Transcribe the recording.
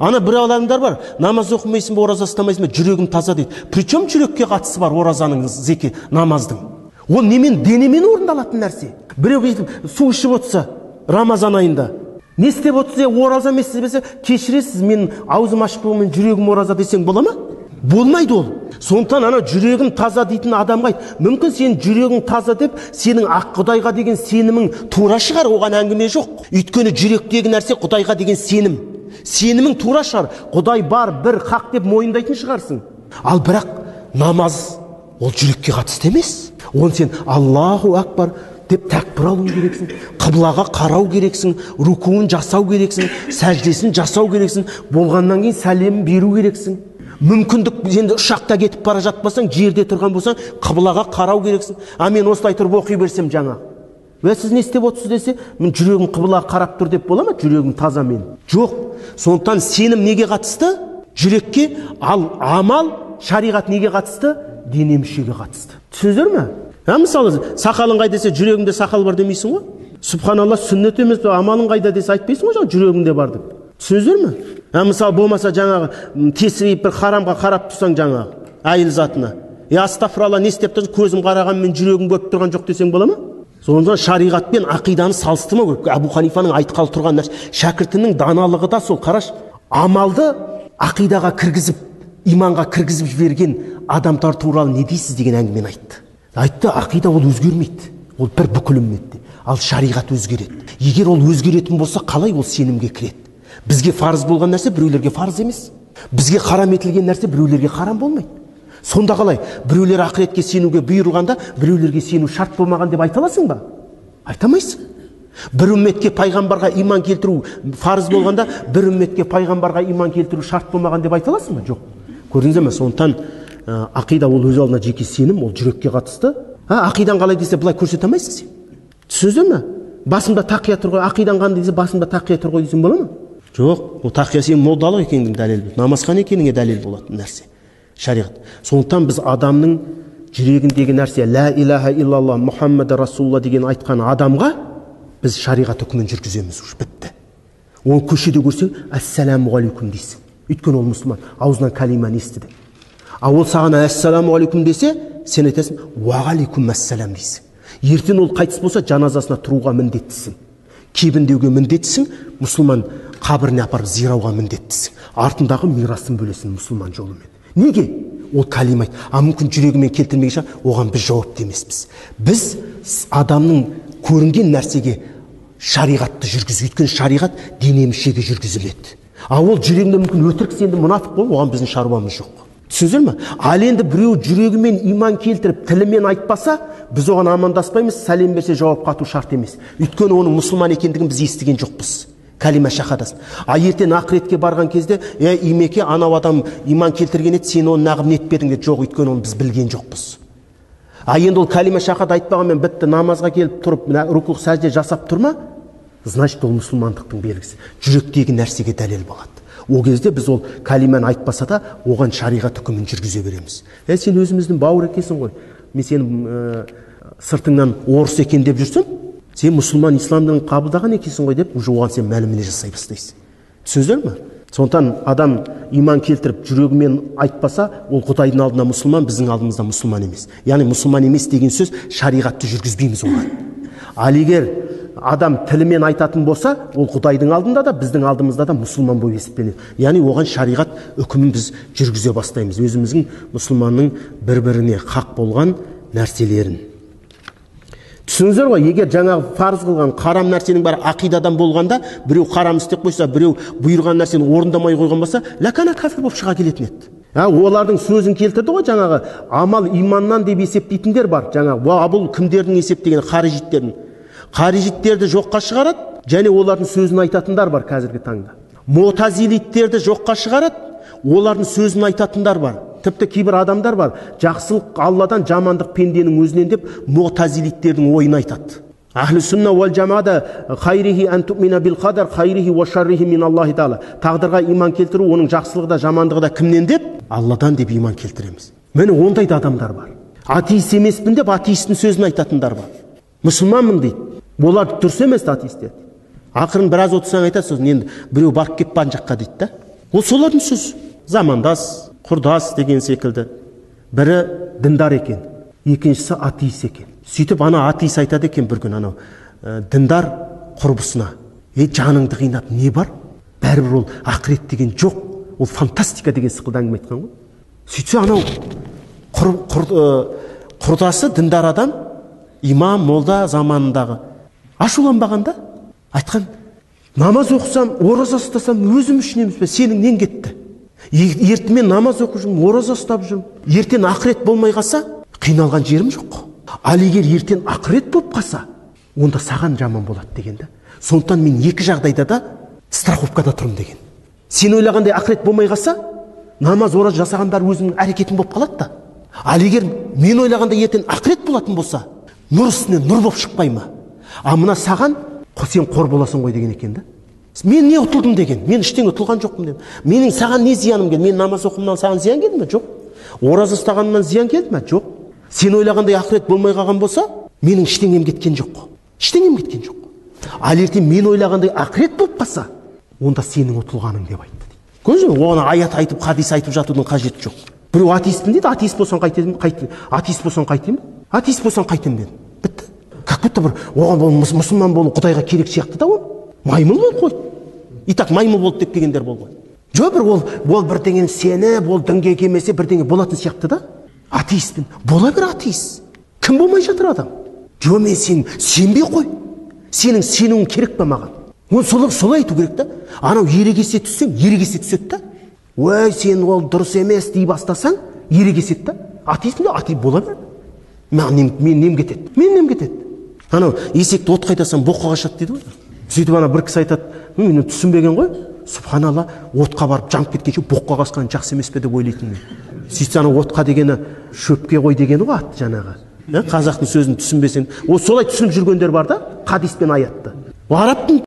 Ана бір адамдар бар, намаз оқымайсың ба, ораза ұстамайсың ба, жүрегім таза дейді. Причем жүрекке қатысы бар оразаның, зеке, намаздың. Ол немен, денемен орындалатын нәрсе. Біреу су ішіп отырса, Рамазан айында, не істеп отырса, ораза емессіз бесе, кешіресіз, мен аузым ашық болмай, жүрегім ораза десең бола ма? Болмайды ол. Сондықтан ана жүрегім таза дейтін адамға айт. Мүмкін сен жүрегің таза деп, сенің ақ Құдайға деген сенімің тура шығар, оған әңгіме жоқ. Өйткені жүректегі нәрсе Құдайға деген сенім. Сенімің тура шығар. Құдай бар, бір, хақ деп мойындайтын шығарсың. Ал бірақ намаз ол жүрекке қатысты емес. Оны сен Аллаху акбар деп тәкбір алу керексің, қыблаға қарау керексің, рукуын жасау керексің, сәждесін жасау керексің, болғаннан кейін сәлем беру керексің. Мүмкіндік енді ұшақта кетіп бара жатпасаң, жерде тұрған болсаң, қыблаға қарау керексің. А мен осылай тұрып оқи берсем жаңа. Сіз не істеп отырсыз десе, мен жүрегім қыблаға қарап тұр деп бола ма? Жүрегім таза мен. Жоқ. Сондықтан сенім неге қатысты? Жүрекке. Ал амал, шариғат неге қатысты? Дене мүшеге қатысты. Түсіндіңіздер ме? Мысалы, сақалың қайда десе, жүрегімде сақал бар демейсің ғой? Субханалла, сүннет емес, амалың қайда десе айтпайсың ғой, жүрегімде бар деп. Түсіндіңіздер ме? Мысалы, болмаса жаңағы тесірейіп бір харамға қарап тұрсаң жаңағы, әйел затына. Астафыралла, не істеп тұрсың, көзім қараған, мен жүрегім көріп тұрған жоқ десең бола ма? Сондықтан шариғат пен ақиданы салыстырмау керек. Абу Ханифаның айтқалы тұрған нәрсе, шәкіртінің даналығы да сол. Қараш, амалды ақидаға кіргізіп, иманға кіргізіп жіберген адамдар туралы не дейсіз деген әңгімені айтты. Айтты, ақида ол өзгермейді. Ол бір бүкіл үмметте. Ал шариғат өзгереді. Егер ол өзгеретін болса, қалай ол сенімге кіреді? Бізге фарыз болған нәрсе біреулерге фарыз емес. Бізге харам етілген нәрсе біреулерге харам болмайды. Сонда қалай? Біреулер ақыретке сенуге бұйырғанда, біреулерге сену шарт болмаған деп айта аласың ба? Айтамайсың. Бір үмметке пайғамбарға иман келтіру фарыз болғанда, бір үмметке пайғамбарға иман келтіру шарт болмаған деп айта аласың ба? Жоқ. Көрдіңіздер ме? Сондықтан ақида ол өз алдына жеке сенім, ол жүрекке қатысты. Ақидан қалай десе, былай көрсете алмайсың сен. Түсіндіңіздер ме? Басымда тақия тұр ғой, ақидан қандай десе, басымда тақия тұр ғой десең бола ма? Жоқ, ол тақия сенің молдалық екеніңнің дәлелі, намазхан екеніңе дәлел болатын нәрсе. Шариғат. Сондықтан біз адамның жүрегіндегі нәрсе ла илаха иллалла Мұхаммад Расулулла деген айтқан адамға біз шариғат үкімін жүргіземіз. Бітті. Оны көшеде көрсең, ассаламу алейкум дейсің. Өйткені ол мұсылман, аузынан калиманы естіді. А ол саған ассаламу алейкум десе, сен айтасың, уағалейкум ассалам дейсің. Ертең ол қайтыс болса, жаназасына тұруға міндеттісің. Кебіндеуге міндеттісің, мұсылман қабіріне апарып зирауға міндеттісің. Артындағы мирасын бөлесің мұсылман жолымен. Неге? Ол калима айт. Мүмкін жүрегімен келтірмеген шығар, оған біз жауапты емеспіз. Біз адамның көрінген нәрсеге шариғатты жүргізу, өйткені шариғат дене мүшеге жүргізіледі. Ал ол жүрегінде мүмкін өтірік сенді мұнафық болып, оған біздің шаруамыз жоқ. Түсіндіңіздер ме? Ал енді біреу жүрегімен иман келтіріп, тілімен айтпаса, біз оған амандаспаймыз, сәлем берсе жауап қату шарт емес. Өйткені оның мұсылман екендігін біз естіген жоқпыз. Калима шахадасын. Ертең ақыретке барған кезде, имеке анау адам иман келтірген еді, сен оны нағып нетпедің деді. Жоқ, өйткені оны біз білген жоқпыз. Енді ол калима шахад айтпағанмен бітті, намазға келіп тұрып, рукух сәжде жасап тұрма, значит ол мұсылмандықтың белгісі. Жүректегі нәрсеге дәлел болады. О кезде біз ол калиманы айтпаса да, оған шариғат үкімін жүргізе береміз. Сен өзіміздің бауыр екенсің ғой. Мен сен сыртыңнан орыс екен деп жүрсің, сен мұсылман исламның қабылдаған екенсің ғой деп, уже оған сен мәліміне жасай бастайсың. Түсіндіңіздер ме? Сондықтан адам иман келтіріп жүрегімен айтпаса, ол Құдайдың алдында мұсылман, біздің алдымызда мұсылман емес. Яғни мұсылман емес деген сөз шариғатты жүргізбейміз оған. Ал егер адам тілімен айтатын болса, ол Құдайдың алдында да, біздің алдымызда да мұсылман болып есептеледі. Яғни оған шариғат үкімін біз жүргізе бастаймыз. Өзіміздің мұсылманның бір-біріне хақ болған нәрселерін. Түсіңіздер ғой, егер жаңағы фарыз қылған харам нәрсенің бәрі ақидадан болғанда, біреу харам істеп қойса, біреу бұйырған нәрсені орындамай қойған болса, ләкана кәфір болып шыға келетін еді. Олардың сөзін келтірді ғой, жаңағы амал иманнан деп есептейтіндер бар. Жаңағы бұл кімдердің есептеген? Харижиттердің. Харижиттерді жоққа шығарады, және олардың сөзін айтатындар бар қазіргі таңда. Мутазилиттерді жоққа шығарады, олардың сөзін айтатындар бар. Тіпті кейбір адамдар бар, жақсылық Алладан, жамандық пенденің өзінен деп мутазилиттердің ойын айтады. Ахлі сүнна уәл жамада хайрихи ан ту'мина бил қадар хайрихи ва шаррихи мин Аллахи таала. Тағдырға иман келтіру, оның жақсылығы да жамандығы да кімнен деп? Алладан деп иман келтіреміз. Міне ондай да адамдар бар. Атеист емеспін деп атеисттің сөзін айтатындар бар. Мұсылманмын дейді. Олар дұрыс емес атеисттер. Ақырын біраз отырсаң айтасыз, енді біреу барып кеп бан жаққа дейді да. Ол солардың сөзі. Замандас, құрдас деген секілді. Бірі діндар екен, екіншісі атеист екен. Сөйтіп ана атеист айтады екен бір күн анау діндар құрбысына: жаныңды қинап не бар? Бәрібір ол ақырет деген жоқ, ол фантастика деген сықылды әңгіме айтқан ғой. Сөйтсе анау құрдасы діндар адам, имам, молда заманындағы ашуланбағанда айтқан: намаз оқысам, ораза ұстасам өзім үшін емес пе, сенің нең кетті. Ертемен намаз оқып жүрмін, ораза ұстап жүрмін. Ертең ақырет болмай қалса, қиналған жерім жоқ. Ал егер ертең ақырет болып қалса, онда саған жаман болады деген да. Сондықтан мен екі жағдайда да страховкада тұрмын деген. Сен ойлағандай ақырет болмай қалса, намаз, ораза жасағандар өзінің әрекетін болып қалады да. Ал егер мен ойлағандай ертең ақырет болатын болса, нұр үстіне нұр болып шықпай ма? А мына саған сен қор боласың ғой деген екен да. Мен не ұтылдым деген, мен іштен ұтылған жоқпын деген. Менің саған не зияным келді? Мен намаз оқымнан саған зиян келді ме? Жоқ. Ораза ұстағаннан зиян келді ме? Жоқ. Сен ойлағандай ақырет болмай қалған болса, менің ештеңем кеткен жоқ. Ештеңем кеткен жоқ. Ал ертең мен ойлағандай ақырет болып қалса, онда сенің ұтылғаның деп айтты. Көрдіңіз бе? Оған аят айтып, хадис айтып жатудың қажеті жоқ. Біреу атеистпін дейді, атеист болсаң қайтемін, атеист болсаң қайтемін, атеист болсаң қайтемін деді. Бітті. Как будто бір оған мұсылман болу Құдайға керек сияқты да ол. Маймыл бол қой. И так маймыл болды деп келгендер бол ғой. Жоқ, бір ол бірдеңені сені, ол дінге келмесе бірдеңе болатын сияқты да. Атеистпін. Бола бер атеист. Кім болмай жатыр адам? Жоқ, мен сенбей қой. Сенің сенуің керек па маған? Ол солай айту керек та. Анау ерегесе түссең, ерегесе түседі да. Ой, сен ол дұрыс емес дей бастасаң, ерегеседі да. Атеистпін, атеист бола бер. Мен нем кетеді? Мен нем кетеді? Анау есекті от қайтасам боққа қашады дейді ғой. Сөйтіп ана бір кісі айтады: мені түсінбеген ғой, субханалла, отқа барып жанып кеткенше боққа қасқан жақсы емес пе деп ойлайтын. Сөйтсе ана отқа дегені шөпке қой дегені ғой аты жаңағы. Қазақтың сөзін түсінбесең, солай түсініп жүргендер бар да, хадис пен аятты. Арабтың